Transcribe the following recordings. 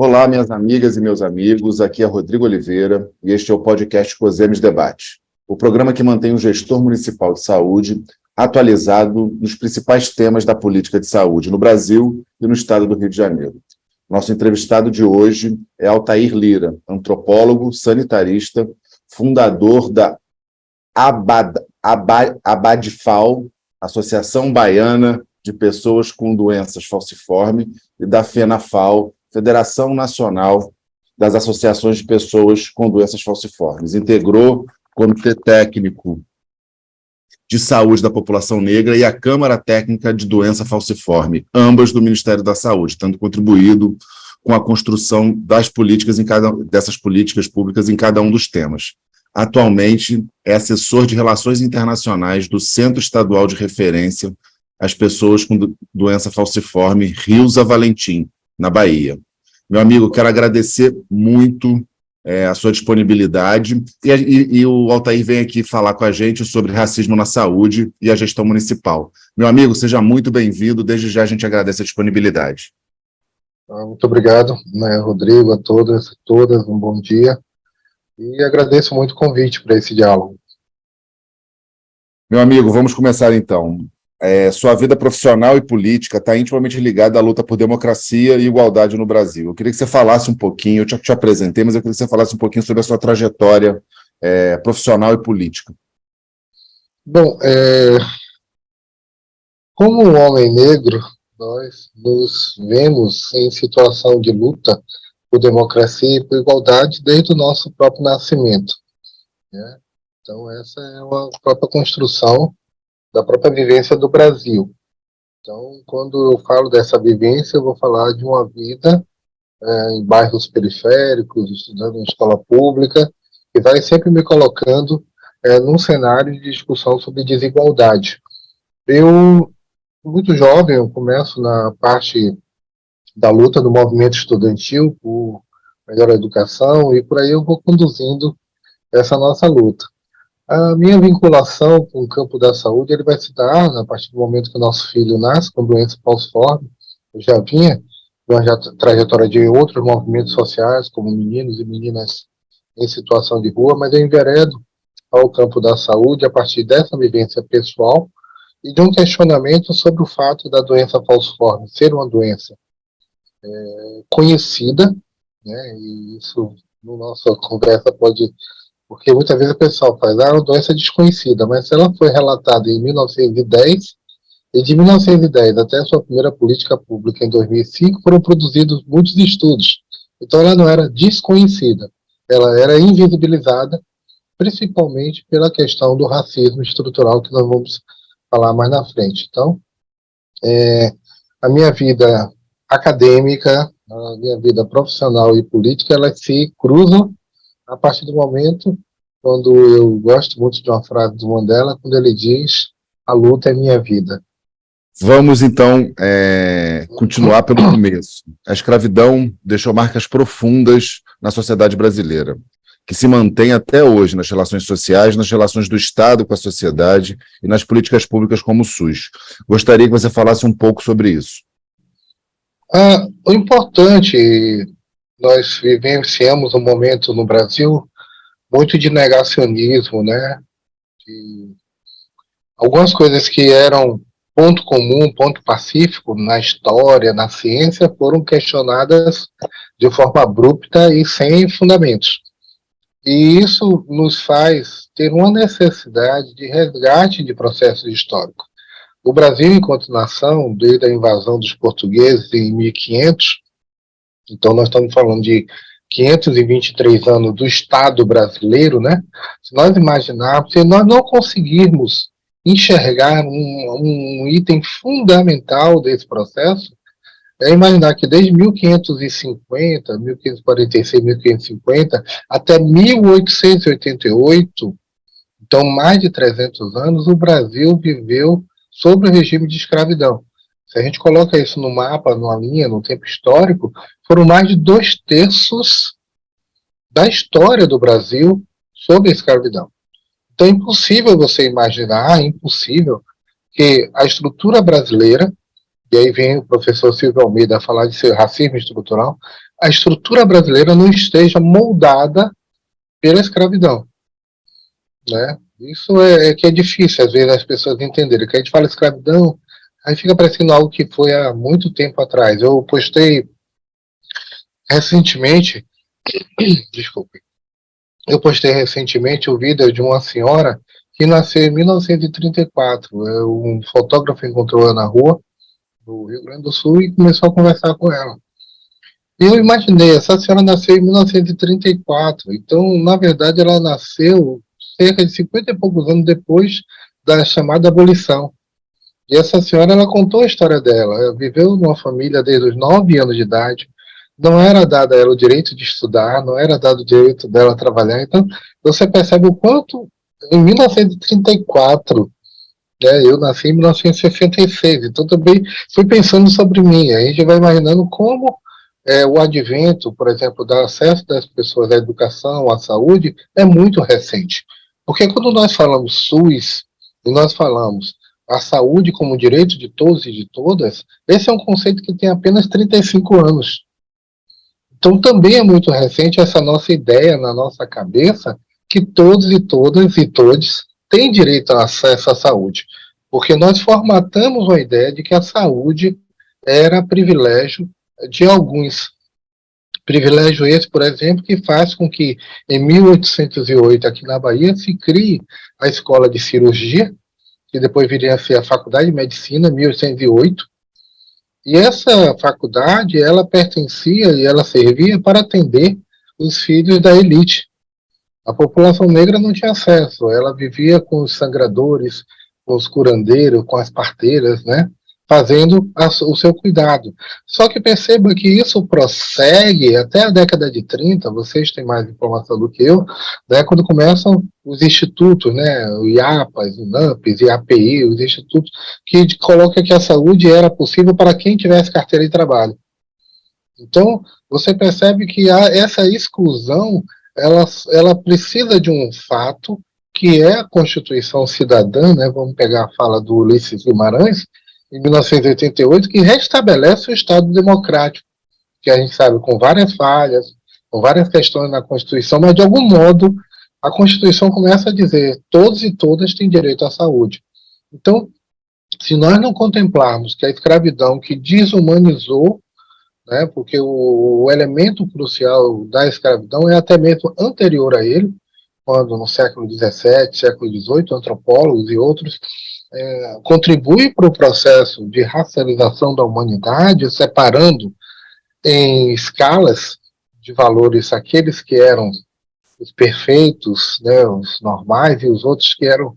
Olá, minhas amigas e meus amigos, aqui é Rodrigo Oliveira e este é o podcast COSEMES Debate, o programa que mantém o gestor municipal de saúde atualizado nos principais temas da política de saúde no Brasil e no estado do Rio de Janeiro. Nosso entrevistado de hoje é Altair Lira, antropólogo, sanitarista, fundador da Abadfal, Associação Baiana de Pessoas com Doenças Falciformes, e da FENAFAL, Federação Nacional das Associações de Pessoas com Doenças Falciformes. Integrou o Comitê Técnico de Saúde da População Negra e a Câmara Técnica de Doença Falciforme, ambas do Ministério da Saúde, tendo contribuído com a construção dessas políticas públicas em cada um dos temas. Atualmente, é assessor de Relações Internacionais do Centro Estadual de Referência às Pessoas com Doença Falciforme, Rilza Valentim, na Bahia. Meu amigo, quero agradecer muito a sua disponibilidade e o Altair vem aqui falar com a gente sobre racismo na saúde e a gestão municipal. Meu amigo, seja muito bem-vindo, desde já a gente agradece a disponibilidade. Muito obrigado, Rodrigo, a todas, um bom dia, e agradeço muito o convite para esse diálogo. Meu amigo, vamos começar então. Sua vida profissional e política está intimamente ligada à luta por democracia e igualdade no Brasil. Eu queria que você falasse um pouquinho, eu te apresentei, mas eu queria que você falasse um pouquinho sobre a sua trajetória profissional e política. Bom, como um homem negro, nós nos vemos em situação de luta por democracia e por igualdade desde o nosso próprio nascimento, né? Então, essa é uma própria construção da própria vivência do Brasil. Então, quando eu falo dessa vivência, eu vou falar de uma vida em bairros periféricos, estudando em escola pública, que vai sempre me colocando num cenário de discussão sobre desigualdade. Eu, muito jovem, eu começo na parte da luta do movimento estudantil por melhor educação, e por aí eu vou conduzindo essa nossa luta. A minha vinculação com o campo da saúde ele vai se dar a partir do momento que o nosso filho nasce com doença falciforme. Eu já vinha de uma trajetória de outros movimentos sociais, como meninos e meninas em situação de rua, mas eu enveredo ao campo da saúde a partir dessa vivência pessoal e de um questionamento sobre o fato da doença falciforme ser uma doença conhecida, né, e isso, na nossa conversa, pode... Porque muitas vezes o pessoal faz, uma doença desconhecida, mas ela foi relatada em 1910, e de 1910 até a sua primeira política pública em 2005, foram produzidos muitos estudos. Então ela não era desconhecida, ela era invisibilizada, principalmente pela questão do racismo estrutural, que nós vamos falar mais na frente. Então, a minha vida acadêmica, a minha vida profissional e política, elas se cruzam a partir do momento quando eu gosto muito de uma frase do Mandela, quando ele diz: a luta é minha vida. Vamos, então, continuar pelo começo. A escravidão deixou marcas profundas na sociedade brasileira, que se mantém até hoje nas relações sociais, nas relações do Estado com a sociedade e nas políticas públicas como o SUS. Gostaria que você falasse um pouco sobre isso. O importante... Nós vivenciamos um momento no Brasil muito de negacionismo, né? Algumas coisas que eram ponto comum, ponto pacífico na história, na ciência, foram questionadas de forma abrupta e sem fundamentos. E isso nos faz ter uma necessidade de resgate de processos históricos. O Brasil, enquanto nação, desde a invasão dos portugueses em 1500, então, nós estamos falando de 523 anos do Estado brasileiro, né? Se nós imaginarmos, se nós não conseguirmos enxergar um item fundamental desse processo, é imaginar que desde 1550, 1546, 1550, até 1888, então mais de 300 anos, o Brasil viveu sob o regime de escravidão. Se a gente coloca isso no mapa, numa linha, no tempo histórico, foram mais de 2/3 da história do Brasil sob a escravidão. Então é impossível você imaginar, impossível, que a estrutura brasileira, e aí vem o professor Silvio Almeida a falar de racismo estrutural, a estrutura brasileira não esteja moldada pela escravidão, né? Isso é que é difícil, às vezes, as pessoas entenderem. Que a gente fala escravidão, aí fica parecendo algo que foi há muito tempo atrás. Eu postei recentemente, desculpe, eu postei recentemente o vídeo de uma senhora que nasceu em 1934. Um fotógrafo encontrou ela na rua, no Rio Grande do Sul, e começou a conversar com ela. E eu imaginei, essa senhora nasceu em 1934, então, na verdade, ela nasceu cerca de 50 e poucos anos depois da chamada abolição. E essa senhora, ela contou a história dela. Ela viveu numa família desde os 9 anos de idade, não era dado a ela o direito de estudar, não era dado o direito dela trabalhar. Então, você percebe o quanto, em 1934, né, eu nasci em 1966, então também fui pensando sobre mim. A gente vai imaginando como o advento, por exemplo, do acesso das pessoas à educação, à saúde, é muito recente. Porque quando nós falamos SUS, e nós falamos a saúde como direito de todos e de todas, esse é um conceito que tem apenas 35 anos. Então também é muito recente essa nossa ideia na nossa cabeça que todos e todas e todos têm direito ao acesso à saúde. Porque nós formatamos a ideia de que a saúde era privilégio de alguns. Privilégio esse, por exemplo, que faz com que em 1808, aqui na Bahia, se crie a Escola de Cirurgia, que depois viria a ser a Faculdade de Medicina, em 1808. E essa faculdade, ela pertencia e ela servia para atender os filhos da elite. A população negra não tinha acesso, ela vivia com os sangradores, com os curandeiros, com as parteiras, né? Fazendo o seu cuidado. Só que perceba que isso prossegue até a década de 30, vocês têm mais informação do que eu, né, quando começam os institutos, né, o IAPAS, o INAMPS, IAPI, os institutos que colocam que a saúde era possível para quem tivesse carteira de trabalho. Então, você percebe que essa exclusão ela precisa de um fato que é a Constituição Cidadã, né? Vamos pegar a fala do Ulisses Guimarães, em 1988, que restabelece o Estado democrático, que a gente sabe com várias falhas, com várias questões na Constituição, mas de algum modo a Constituição começa a dizer todos e todas têm direito à saúde. Então, se nós não contemplarmos que a escravidão que desumanizou, né, porque o elemento crucial da escravidão é até mesmo anterior a ele, quando no século XVII, século XVIII, antropólogos e outros contribuem para o processo de racialização da humanidade, separando em escalas de valores aqueles que eram os perfeitos, né, os normais, e os outros que eram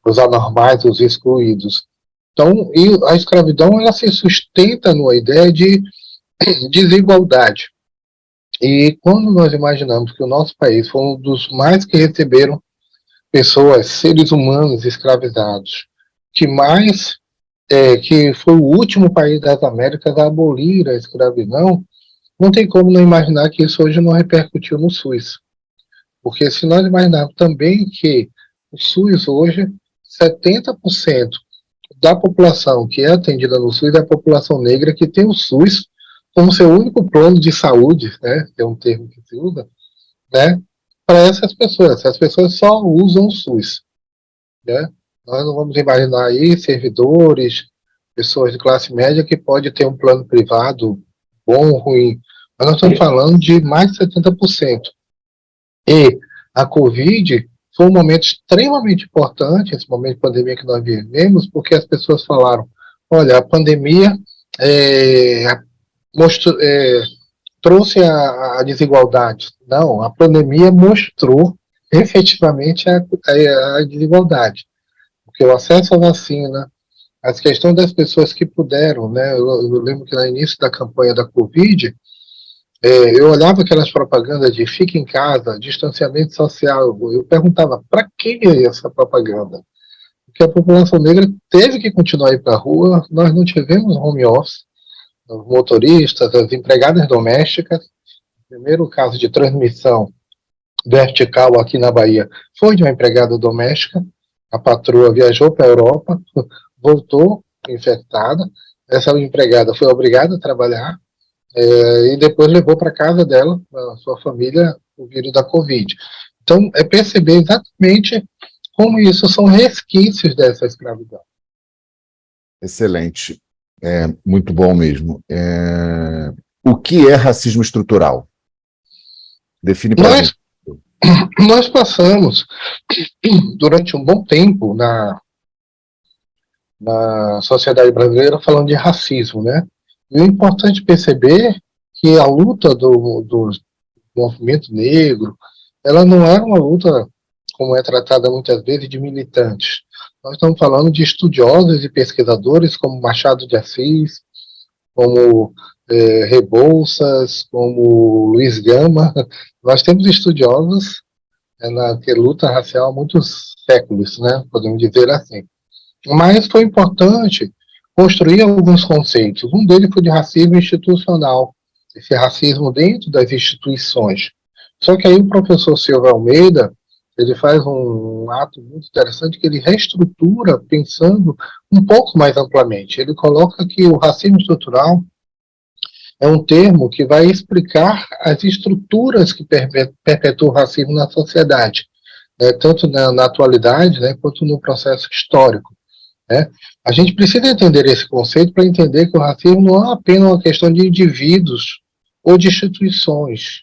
os anormais, os excluídos. Então, e a escravidão ela se sustenta numa ideia de desigualdade. E quando nós imaginamos que o nosso país foi um dos mais que receberam pessoas, seres humanos escravizados, que mais que foi o último país das Américas a abolir a escravidão, não tem como não imaginar que isso hoje não repercutiu no SUS. Porque se nós imaginarmos também que o SUS hoje, 70% da população que é atendida no SUS é a população negra que tem o SUS como seu único plano de saúde, né, que é um termo que se usa, né, para essas pessoas. As pessoas só usam o SUS, né? Nós não vamos imaginar aí servidores, pessoas de classe média que pode ter um plano privado bom, ruim, mas nós estamos falando de mais de 70%. E a Covid foi um momento extremamente importante, esse momento de pandemia que nós vivemos, porque as pessoas falaram, olha, a pandemia trouxe a desigualdade. Não, a pandemia mostrou efetivamente a desigualdade. Porque o acesso à vacina, as questões das pessoas que puderam, né? Eu lembro que no início da campanha da Covid, eu olhava aquelas propagandas de fique em casa, distanciamento social, eu perguntava, para que essa propaganda? Porque a população negra teve que continuar a ir para a rua, nós não tivemos home office, os motoristas, as empregadas domésticas, o primeiro caso de transmissão vertical aqui na Bahia foi de uma empregada doméstica, a patroa viajou para a Europa, voltou infectada, essa empregada foi obrigada a trabalhar, e depois levou para casa dela, a sua família, o vírus da Covid. Então, é perceber exatamente como isso são resquícios dessa escravidão. Excelente. Muito bom mesmo. O que é racismo estrutural? Define para a gente. Nós passamos, durante um bom tempo, na sociedade brasileira, falando de racismo, né? E é importante perceber que a luta do movimento negro, ela não é uma luta, como é tratada muitas vezes, de militantes. Nós estamos falando de estudiosos e pesquisadores como Machado de Assis, como Rebouças, como Luiz Gama. Nós temos estudiosos na luta racial há muitos séculos, né? Podemos dizer assim. Mas foi importante construir alguns conceitos. Um deles foi de racismo institucional, esse racismo dentro das instituições. Só que aí o professor Silva Almeida, ele faz um ato muito interessante que ele reestrutura pensando um pouco mais amplamente. Ele coloca que o racismo estrutural é um termo que vai explicar as estruturas que perpetuam o racismo na sociedade, né, tanto na atualidade, né, quanto no processo histórico. Né? A gente precisa entender esse conceito para entender que o racismo não é apenas uma questão de indivíduos ou de instituições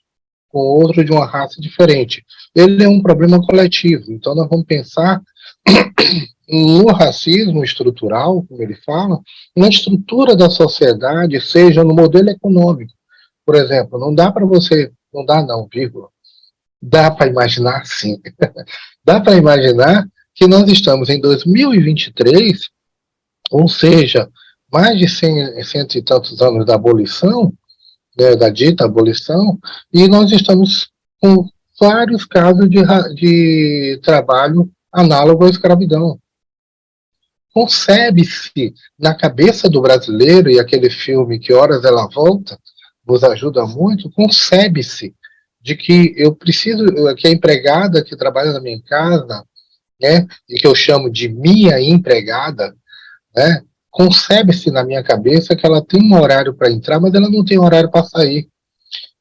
com outro de uma raça diferente. Ele é um problema coletivo. Então, nós vamos pensar no racismo estrutural, como ele fala, na estrutura da sociedade, seja no modelo econômico. Por exemplo, não dá para você, não dá não, vírgula, dá para imaginar sim. Dá para imaginar que nós estamos em 2023, ou seja, mais de 100 e tantos anos da abolição, né, da dita abolição, e nós estamos com vários casos de trabalho análogo à escravidão. Concebe-se na cabeça do brasileiro, e aquele filme Que Horas Ela Volta nos ajuda muito, concebe-se de que eu preciso, que a empregada que trabalha na minha casa, né, e que eu chamo de minha empregada, né, concebe-se na minha cabeça que ela tem um horário para entrar, mas ela não tem horário para sair,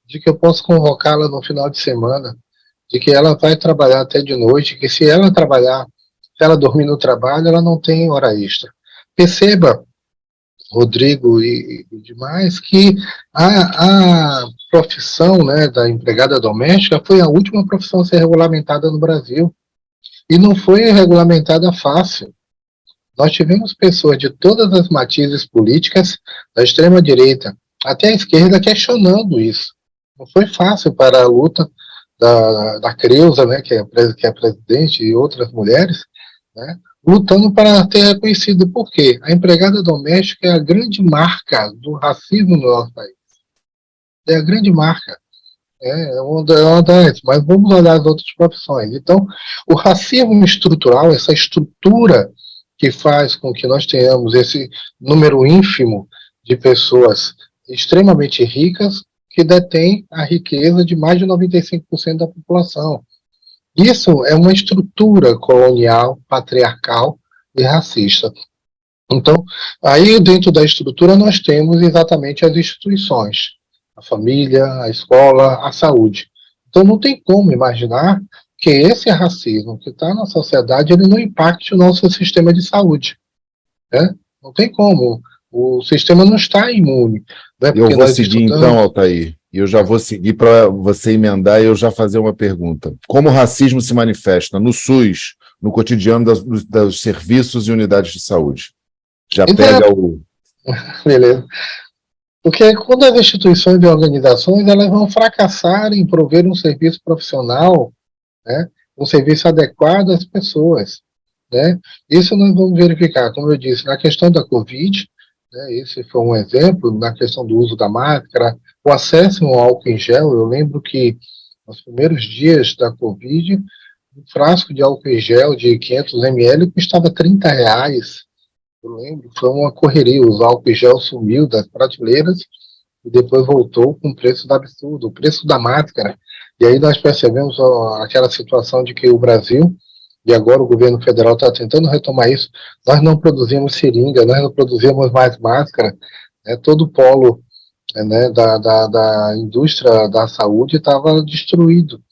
de que eu posso convocá-la no final de semana, de que ela vai trabalhar até de noite, que se ela trabalhar, se ela dormir no trabalho, ela não tem hora extra. Perceba, Rodrigo e demais, que a profissão, né, da empregada doméstica foi a última profissão a ser regulamentada no Brasil. E não foi regulamentada fácil. Nós tivemos pessoas de todas as matizes políticas, da extrema-direita até a esquerda, questionando isso. Não foi fácil para a luta da Creuza, né, que é presidente, e outras mulheres, né, lutando para ter reconhecido. Por quê? A empregada doméstica é a grande marca do racismo no nosso país. É a grande marca. É uma das, mas vamos olhar as outras profissões. Então, o racismo estrutural, essa estrutura que faz com que nós tenhamos esse número ínfimo de pessoas extremamente ricas que detêm a riqueza de mais de 95% da população. Isso é uma estrutura colonial, patriarcal e racista. Então, aí dentro da estrutura nós temos exatamente as instituições, a família, a escola, a saúde. Então não tem como imaginar que esse racismo que está na sociedade ele não impacte o nosso sistema de saúde. Né? Não tem como. O sistema não está imune. Né? Eu vou seguir então, Altair, e eu já vou seguir para você emendar e eu já fazer uma pergunta. Como o racismo se manifesta no SUS, no cotidiano dos serviços e unidades de saúde? Já então, pega o... Beleza. Porque quando as instituições e organizações elas vão fracassar em prover um serviço profissional, né, um serviço adequado às pessoas. Né? Isso nós vamos verificar, como eu disse, na questão da Covid, né, esse foi um exemplo, na questão do uso da máscara, o acesso ao álcool em gel. Eu lembro que nos primeiros dias da Covid, um frasco de álcool em gel de 500 ml custava R$30. Eu lembro, foi uma correria, o álcool em gel sumiu das prateleiras e depois voltou com um preço absurdo, o preço da máscara. E aí nós percebemos aquela situação de que o Brasil e agora o governo federal está tentando retomar isso, nós não produzimos seringa, nós não produzimos mais máscara, né? Todo o polo, né, da indústria da saúde estava destruído,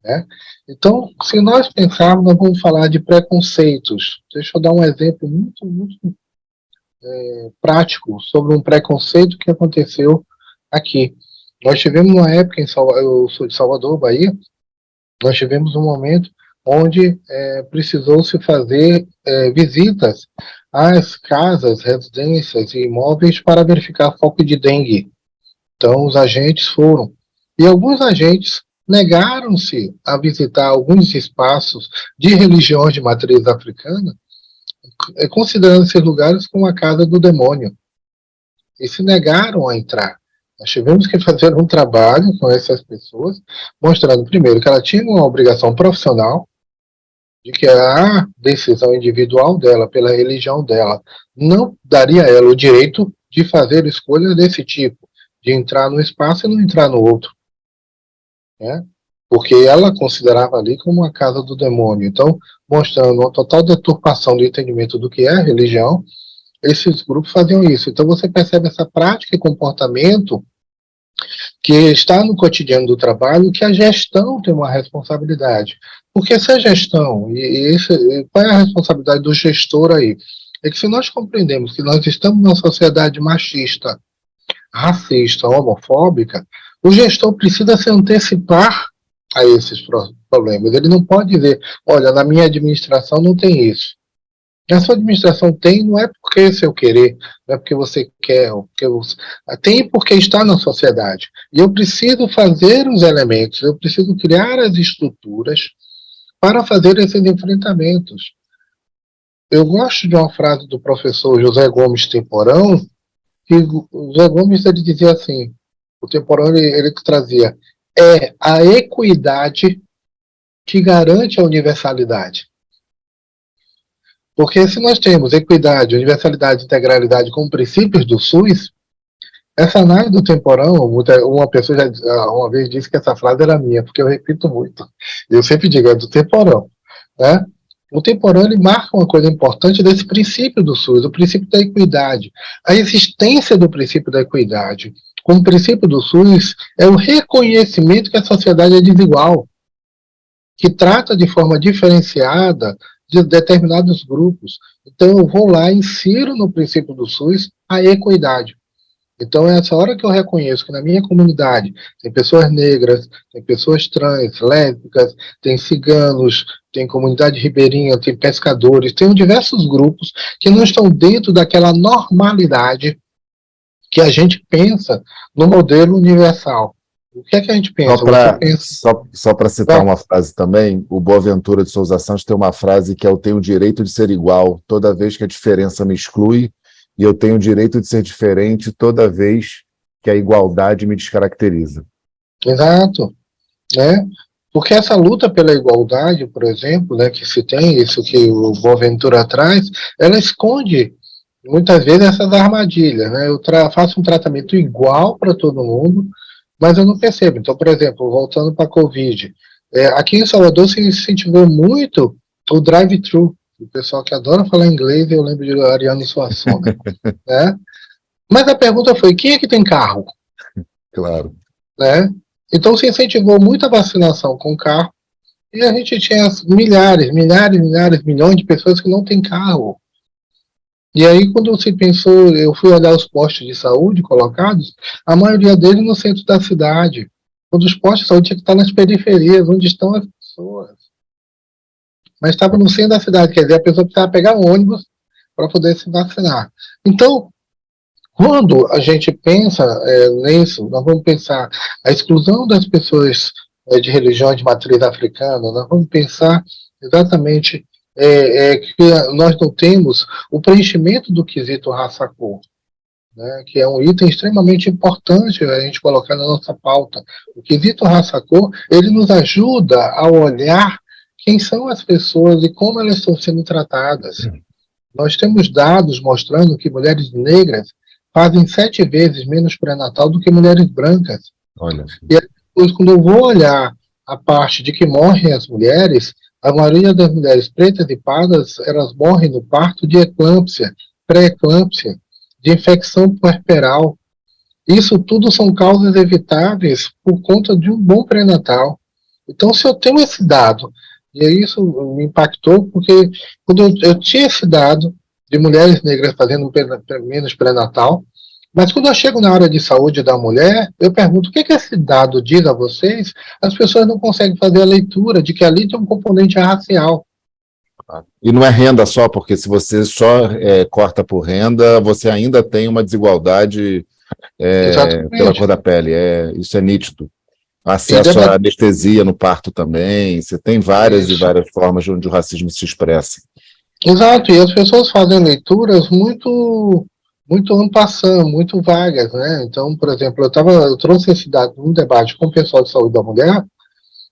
né? Então, se nós pensarmos, nós vamos falar de preconceitos. Deixa eu dar um exemplo muito prático sobre um preconceito que aconteceu aqui. Nós tivemos uma época eu sou de Salvador, Bahia, nós tivemos um momento onde precisou-se fazer visitas às casas, residências e imóveis para verificar foco de dengue. Então, os agentes foram. E alguns agentes negaram-se a visitar alguns espaços de religiões de matriz africana, considerando esses lugares como a casa do demônio. E se negaram a entrar. Nós tivemos que fazer um trabalho com essas pessoas, mostrando, primeiro, que ela tinha uma obrigação profissional, de que a decisão individual dela, pela religião dela, não daria a ela o direito de fazer escolhas desse tipo, de entrar no espaço e não entrar no outro, né? Porque ela considerava ali como a casa do demônio. Então, mostrando uma total deturpação do entendimento do que é a religião, esses grupos faziam isso. Então, você percebe essa prática e comportamento que está no cotidiano do trabalho, que a gestão tem uma responsabilidade. Porque se a gestão, qual é a responsabilidade do gestor aí? É que se nós compreendemos que nós estamos numa sociedade machista, racista, homofóbica, o gestor precisa se antecipar a esses problemas. Ele não pode dizer, olha, na minha administração não tem isso. A sua administração tem, não é porque seu querer, não é porque você quer, tem porque está na sociedade. E eu preciso fazer os elementos, eu preciso criar as estruturas para fazer esses enfrentamentos. Eu gosto de uma frase do professor José Gomes Temporão, que o José Gomes ele dizia assim, o Temporão ele trazia, é a equidade que garante a universalidade. Porque se nós temos equidade, universalidade e integralidade como princípios do SUS, essa análise do Temporão, uma pessoa já uma vez disse que essa frase era minha, porque eu repito muito. Eu sempre digo, é do Temporão, né? O Temporão ele marca uma coisa importante desse princípio do SUS, o princípio da equidade. A existência do princípio da equidade como princípio do SUS é o reconhecimento que a sociedade é desigual, que trata de forma diferenciada de determinados grupos. Então eu vou lá e insiro no princípio do SUS a equidade. Então é essa hora que eu reconheço que na minha comunidade tem pessoas negras, tem pessoas trans, lésbicas, tem ciganos, tem comunidade ribeirinha, tem pescadores, tem diversos grupos que não estão dentro daquela normalidade que a gente pensa no modelo universal. O que é que a gente pensa? Só para citar uma frase também, o Boaventura de Souza Santos tem uma frase que é: eu tenho o direito de ser igual toda vez que a diferença me exclui, e eu tenho o direito de ser diferente toda vez que a igualdade me descaracteriza. Exato, né? Porque essa luta pela igualdade, por exemplo, né, que se tem, isso que o Boaventura traz, ela esconde muitas vezes essas armadilhas, né? Eu faço um tratamento igual para todo mundo, mas eu não percebo. Então, por exemplo, voltando para a Covid, aqui em Salvador se incentivou muito o drive-thru. O pessoal que adora falar inglês, eu lembro de Ariano Suassuna, né? Mas a pergunta foi, quem é que tem carro? Claro. Né? Então se incentivou muito a vacinação com carro, e a gente tinha milhares, milhões de pessoas que não têm carro. E aí, quando se pensou, eu fui olhar os postos de saúde colocados, a maioria deles no centro da cidade. Quando os postos de saúde tinham que estar nas periferias, onde estão as pessoas. Mas estava no centro da cidade, quer dizer, a pessoa precisava pegar um ônibus para poder se vacinar. Então, quando a gente pensa nisso, nós vamos pensar a exclusão das pessoas de religiões de matriz africana, nós vamos pensar exatamente que nós não temos o preenchimento do quesito raça-cor, né, que é um item extremamente importante a gente colocar na nossa pauta. O quesito raça-cor, ele nos ajuda a olhar quem são as pessoas e como elas estão sendo tratadas. Nós temos dados mostrando que mulheres negras fazem 7 vezes menos pré-natal do que mulheres brancas. Olha. E depois, quando eu vou olhar a parte de que morrem as mulheres A maioria das mulheres pretas e pardas, elas morrem no parto de eclâmpsia, pré-eclâmpsia, de infecção puerperal. Isso tudo são causas evitáveis por conta de um bom pré-natal. Então, se eu tenho esse dado, e aí isso me impactou, porque quando eu tinha esse dado de mulheres negras fazendo menos pré-natal, mas quando eu chego na área de saúde da mulher, eu pergunto o que esse dado diz a vocês, as pessoas não conseguem fazer a leitura de que ali tem um componente racial. E não é renda só, porque se você só corta por renda, você ainda tem uma desigualdade pela Exatamente. cor da pele. Isso é nítido. E Acesso à anestesia no parto também. Você tem várias e isso. várias formas onde o racismo se expressa. Exato, e as pessoas fazem leituras muito en passant, muito vagas, né? Então, por exemplo, eu trouxe esse dado num debate com o pessoal de saúde da mulher,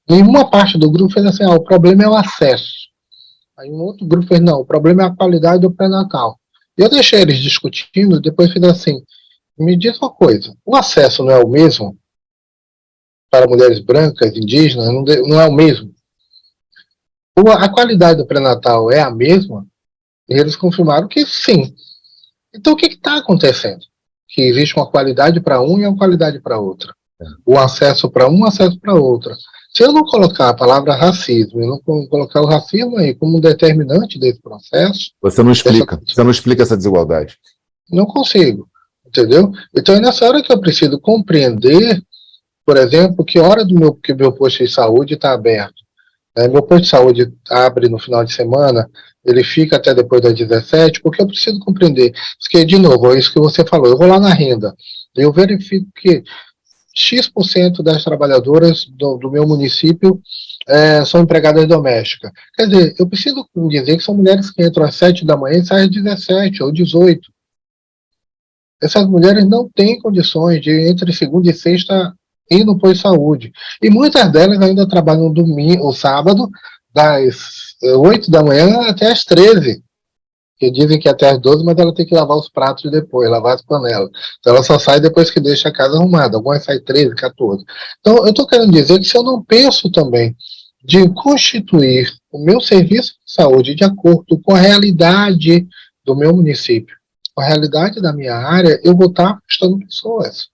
e uma parte do grupo fez assim, o problema é o acesso. Aí um outro grupo fez, não, o problema é a qualidade do pré-natal. E eu deixei eles discutindo, depois fiz assim, me diz uma coisa, o acesso não é o mesmo para mulheres brancas, indígenas, não é o mesmo? A qualidade do pré-natal é a mesma? E eles confirmaram que sim. Então, o que está acontecendo? Que existe uma qualidade para um e uma qualidade para outra. O acesso para um, o acesso para outra. Se eu não colocar a palavra racismo, eu não colocar o racismo aí como um determinante desse processo, Você não explica essa desigualdade. não consigo, entendeu? Então é nessa hora que eu preciso compreender, por exemplo, que meu posto de saúde está aberto. Meu posto de saúde abre no final de semana, ele fica até depois das 17, porque eu preciso compreender. Porque, de novo, é isso que você falou, eu vou lá na renda, eu verifico que X% das trabalhadoras do meu município são empregadas domésticas. Quer dizer, eu preciso dizer que são mulheres que entram às 7 da manhã e saem às 17 ou 18. Essas mulheres não têm condições de, entre segunda e sexta, ir no posto de saúde. E muitas delas ainda trabalham domingo ou sábado, das 8 da manhã até as 13. Que dizem que até as 12, mas ela tem que lavar os pratos depois, lavar as panelas. Então ela só sai depois que deixa a casa arrumada. Algumas saem 13, 14. Então eu estou querendo dizer que se eu não penso também de constituir o meu serviço de saúde de acordo com a realidade do meu município, com a realidade da minha área, eu vou estar afastando pessoas.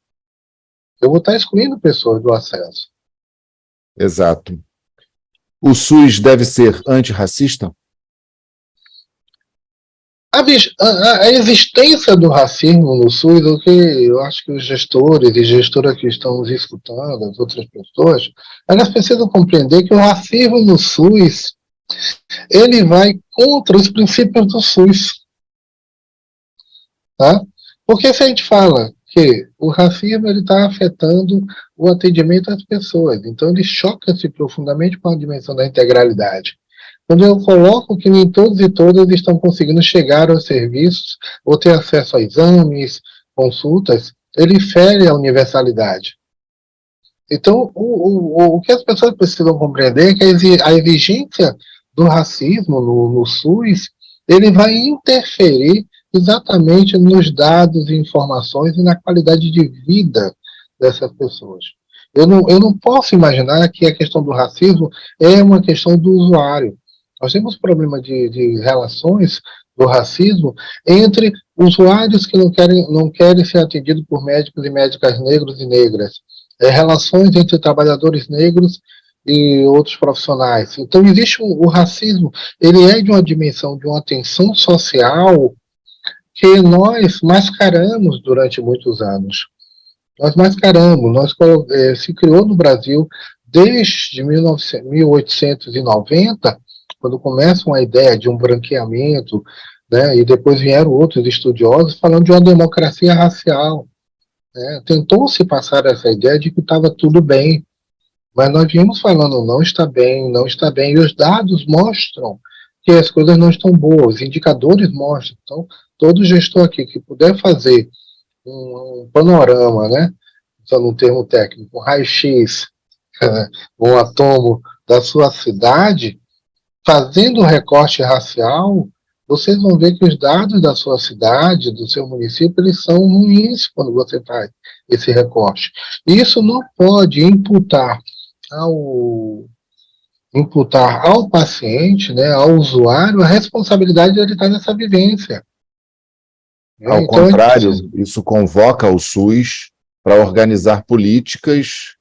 Eu vou estar excluindo pessoas do acesso. Exato. O SUS deve ser antirracista? A existência do racismo no SUS, o que eu acho que os gestores e gestoras que estão nos escutando, as outras pessoas, elas precisam compreender que o racismo no SUS, ele vai contra os princípios do SUS. Tá? Porque se a gente fala que o racismo está afetando o atendimento às pessoas, então ele choca-se profundamente com a dimensão da integralidade. Quando eu coloco que nem todos e todas estão conseguindo chegar aos serviços ou ter acesso a exames, consultas, ele fere a universalidade. Então, o que as pessoas precisam compreender é que a exigência do racismo no SUS, ele vai interferir exatamente nos dados e informações e na qualidade de vida dessas pessoas. Eu não posso imaginar que a questão do racismo é uma questão do usuário. Nós temos problema de relações do racismo entre usuários que não querem ser atendidos por médicos e médicas negros e negras, relações entre trabalhadores negros e outros profissionais. Então, existe o racismo, ele é de uma dimensão, de uma tensão social que nós mascaramos durante muitos anos. Nós mascaramos, se criou no Brasil desde 1890, quando começa uma ideia de um branqueamento, né, e depois vieram outros estudiosos falando de uma democracia racial. Tentou-se passar essa ideia de que estava tudo bem, mas nós viemos falando, não está bem, não está bem, e os dados mostram que as coisas não estão boas, os indicadores mostram. Então, todo gestor aqui que puder fazer um panorama, né, usando um termo técnico, um raio-x, um atomo da sua cidade, fazendo o recorte racial, vocês vão ver que os dados da sua cidade, do seu município, eles são ruins quando você faz esse recorte. Isso não pode imputar imputar ao paciente, né, ao usuário, a responsabilidade de ele estar nessa vivência. Né? Ao Então, a gente contrário, precisa. isso convoca o SUS para organizar políticas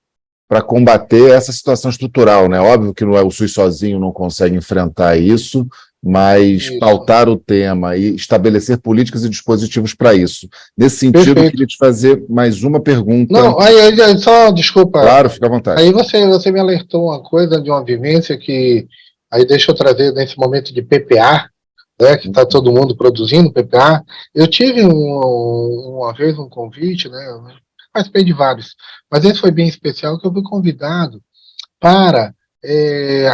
para combater essa situação estrutural, né? Óbvio que não é o SUS sozinho não consegue enfrentar isso, mas Isso. pautar o tema e estabelecer políticas e dispositivos para isso. Nesse sentido, eu Perfeito. queria te fazer mais uma pergunta. Não, aí, só, desculpa, Claro, fica à vontade. aí você me alertou uma coisa de uma vivência que, aí deixa eu trazer nesse momento de PPA, né, que está todo mundo produzindo PPA. Eu tive uma vez um convite, né, eu participei de vários, mas esse foi bem especial, que eu fui convidado para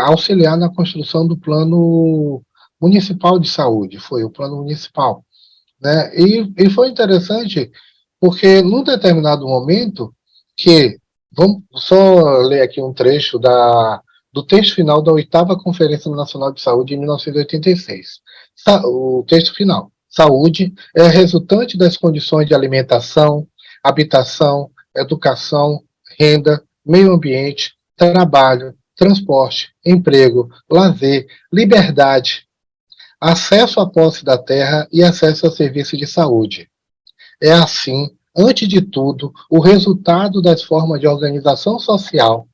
auxiliar na construção do plano municipal de saúde, foi o plano municipal, né, e foi interessante, porque num determinado momento, que, vamos só ler aqui um trecho do texto final da 8ª Conferência Nacional de Saúde, em 1986. O texto final. Saúde é resultante das condições de alimentação, habitação, educação, renda, meio ambiente, trabalho, transporte, emprego, lazer, liberdade, acesso à posse da terra e acesso a serviços de saúde. É assim, antes de tudo, o resultado das formas de organização social,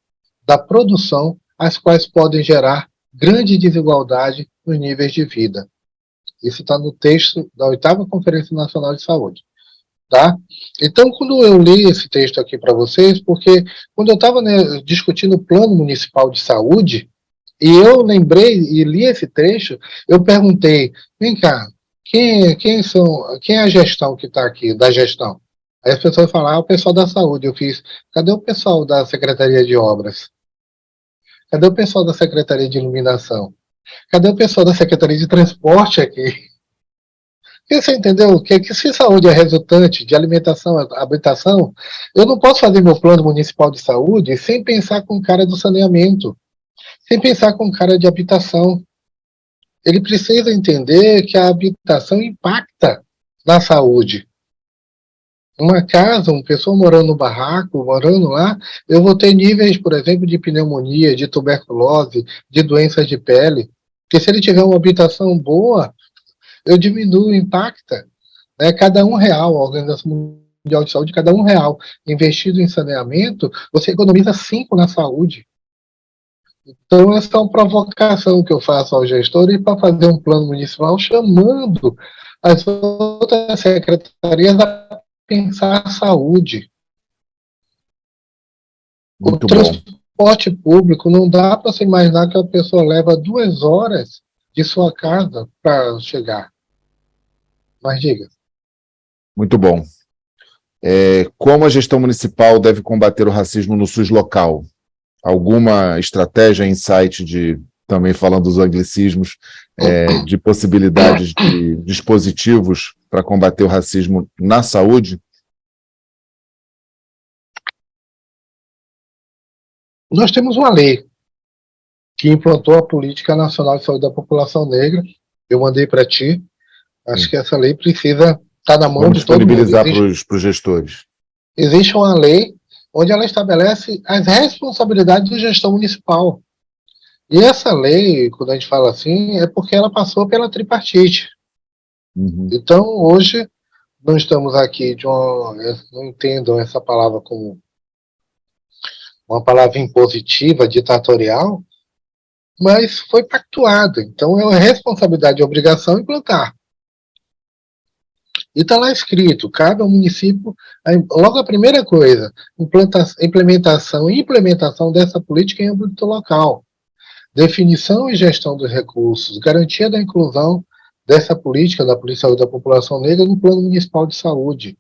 da produção, as quais podem gerar grande desigualdade nos níveis de vida. Isso está no texto da 8ª Conferência Nacional de Saúde. Tá? Então, quando eu li esse texto aqui para vocês, porque quando eu estava, né, discutindo o Plano Municipal de Saúde, e eu lembrei e li esse trecho, eu perguntei, vem cá, quem é a gestão que está aqui, da gestão? Aí as pessoas falaram, o pessoal da saúde. Eu fiz, cadê o pessoal da Secretaria de Obras? Cadê o pessoal da Secretaria de Iluminação? Cadê o pessoal da Secretaria de Transporte aqui? E você entendeu que se saúde é resultante de alimentação, habitação, eu não posso fazer meu plano municipal de saúde sem pensar com o cara do saneamento, sem pensar com o cara de habitação. Ele precisa entender que a habitação impacta na saúde. Uma casa, uma pessoa morando no barraco, morando lá, eu vou ter níveis, por exemplo, de pneumonia, de tuberculose, de doenças de pele. Porque se ele tiver uma habitação boa, eu diminuo, impacta. Né? Cada R$ 1, a Organização Mundial de Saúde, cada R$ 1 investido em saneamento, você economiza 5 na saúde. Então, essa é uma provocação que eu faço ao gestor e para fazer um plano municipal chamando as outras secretarias a pensar a saúde. O Muito bom. transporte público, não dá para se imaginar que a pessoa leva 2 horas de sua casa para chegar. Mas diga. Muito bom. Como a gestão municipal deve combater o racismo no SUS local? Alguma estratégia, insight também falando dos anglicismos, de possibilidades de dispositivos para combater o racismo na saúde? Nós temos uma lei que implantou a Política Nacional de Saúde da População Negra. Eu mandei para ti. Acho Sim. que essa lei precisa estar na mão Vamos de todo mundo. disponibilizar para os gestores. Existe uma lei onde ela estabelece as responsabilidades de gestão municipal. E essa lei, quando a gente fala assim, é porque ela passou pela tripartite. Uhum. Então, hoje, não estamos aqui não entendam essa palavra como uma palavra impositiva, ditatorial, mas foi pactuado. Então, é uma responsabilidade e obrigação implantar. E está lá escrito, cabe ao município, logo a primeira coisa, implementação e implementação dessa política em âmbito local. Definição e gestão dos recursos, garantia da inclusão dessa política da Polícia de Saúde da População Negra no Plano Municipal de Saúde.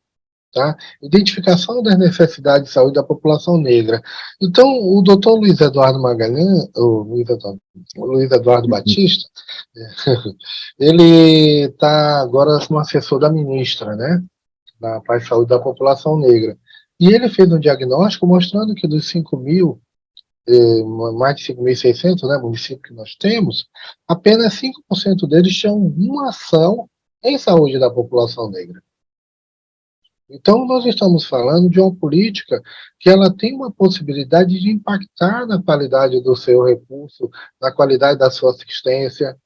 Tá? Identificação das necessidades de saúde da população negra. Então, o doutor Luiz Eduardo Magalhães, o Luiz Eduardo Batista, ele está agora como assessor da ministra, né, da Paz e Saúde da População Negra. E ele fez um diagnóstico mostrando que dos 5.000, mais de 5.600, né, municípios que nós temos, apenas 5% deles tinham uma ação em saúde da população negra. Então, nós estamos falando de uma política que ela tem uma possibilidade de impactar na qualidade do seu recurso, na qualidade da sua assistência.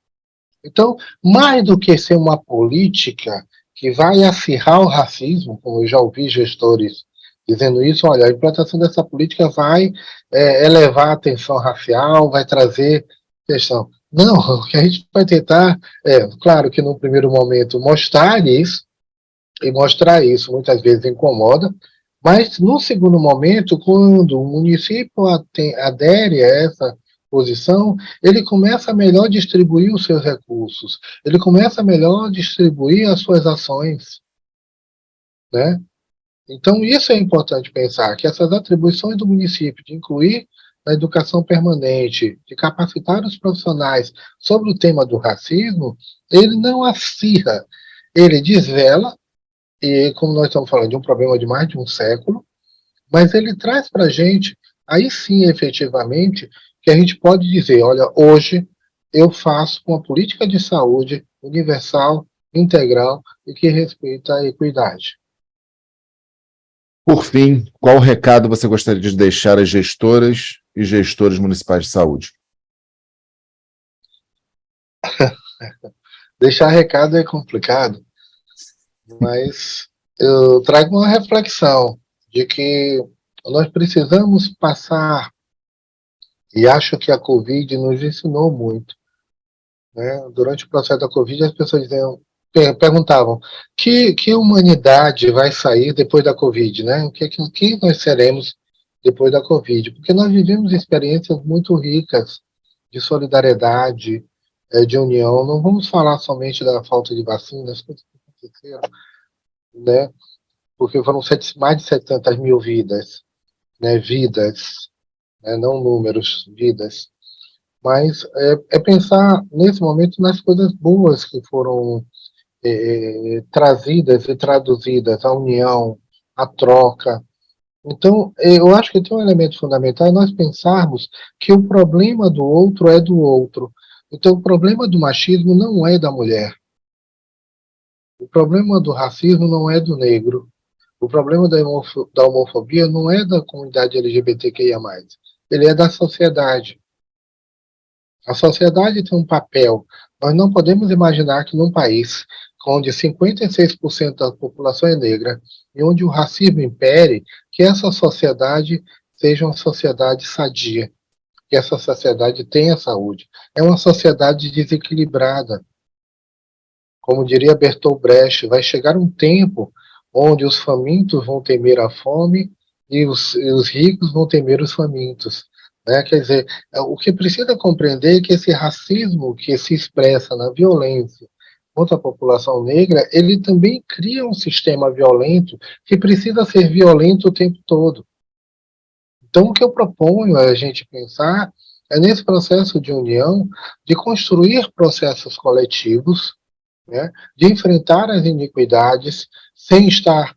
Então, mais do que ser uma política que vai acirrar o racismo, como eu já ouvi gestores dizendo isso, olha, a implantação dessa política vai elevar a tensão racial, vai trazer questão. Não, o que a gente vai tentar, claro que no primeiro momento mostrar isso, e mostrar isso muitas vezes incomoda, mas no segundo momento, quando o município adere a essa posição, ele começa a melhor distribuir os seus recursos, ele começa a melhor distribuir as suas ações, né? Então isso é importante pensar, que essas atribuições do município de incluir na educação permanente, de capacitar os profissionais sobre o tema do racismo, ele não acirra, ele desvela, e como nós estamos falando de um problema de mais de um século, mas ele traz para a gente, aí sim, efetivamente, que a gente pode dizer, olha, hoje eu faço uma política de saúde universal, integral e que respeita a equidade. Por fim, qual recado você gostaria de deixar às gestoras e gestores municipais de saúde? Deixar recado é complicado, mas eu trago uma reflexão de que nós precisamos passar, e acho que a Covid nos ensinou muito, né? Durante o processo da Covid, as pessoas perguntavam que humanidade vai sair depois da Covid, né? O que nós seremos depois da Covid? Porque nós vivemos experiências muito ricas de solidariedade, de união. Não vamos falar somente da falta de vacinas, coisas que aconteceram, né? Porque foram mais de 700 mil vidas, né? Vidas, né? Não números, vidas. Mas é pensar nesse momento nas coisas boas que foram trazidas e traduzidas, a união, a troca. Então, eu acho que tem um elemento fundamental, é nós pensarmos que o problema do outro é do outro. Então, o problema do machismo não é da mulher. O problema do racismo não é do negro. O problema da homofobia não é da comunidade LGBTQIA+. Ele é da sociedade. A sociedade tem um papel. Nós não podemos imaginar que num país onde 56% da população é negra e onde o racismo impere, que essa sociedade seja uma sociedade sadia, que essa sociedade tenha saúde. É uma sociedade desequilibrada. Como diria Bertolt Brecht, vai chegar um tempo onde os famintos vão temer a fome e os ricos vão temer os famintos. Né? Quer dizer, o que precisa compreender é que esse racismo que se expressa na violência contra a população negra, ele também cria um sistema violento que precisa ser violento o tempo todo. Então, o que eu proponho a gente pensar é nesse processo de união, de construir processos coletivos, né, de enfrentar as iniquidades, sem estar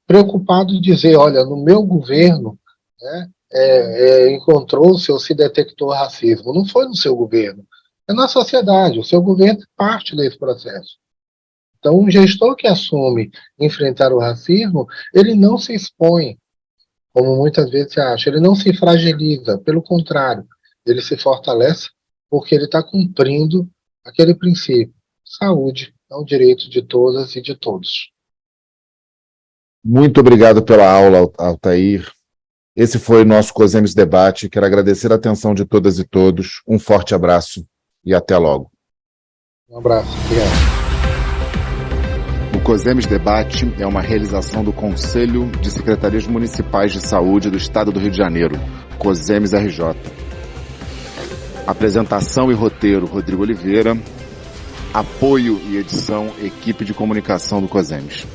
preocupado em dizer, olha, no meu governo, né, encontrou-se ou se detectou racismo. Não foi no seu governo, é na sociedade. O seu governo é parte desse processo. Então, um gestor que assume enfrentar o racismo, ele não se expõe, como muitas vezes se acha, ele não se fragiliza, pelo contrário, ele se fortalece porque ele está cumprindo aquele princípio. Saúde é um direito de todas e de todos. Muito obrigado pela aula, Altair. Esse foi o nosso COSEMES Debate. Quero agradecer a atenção de todas e todos. Um forte abraço e até logo. Um abraço. Obrigado. O COSEMES Debate é uma realização do Conselho de Secretarias Municipais de Saúde do Estado do Rio de Janeiro, COSEMES RJ. Apresentação e roteiro, Rodrigo Oliveira. Apoio e edição, equipe de comunicação do COSEMES.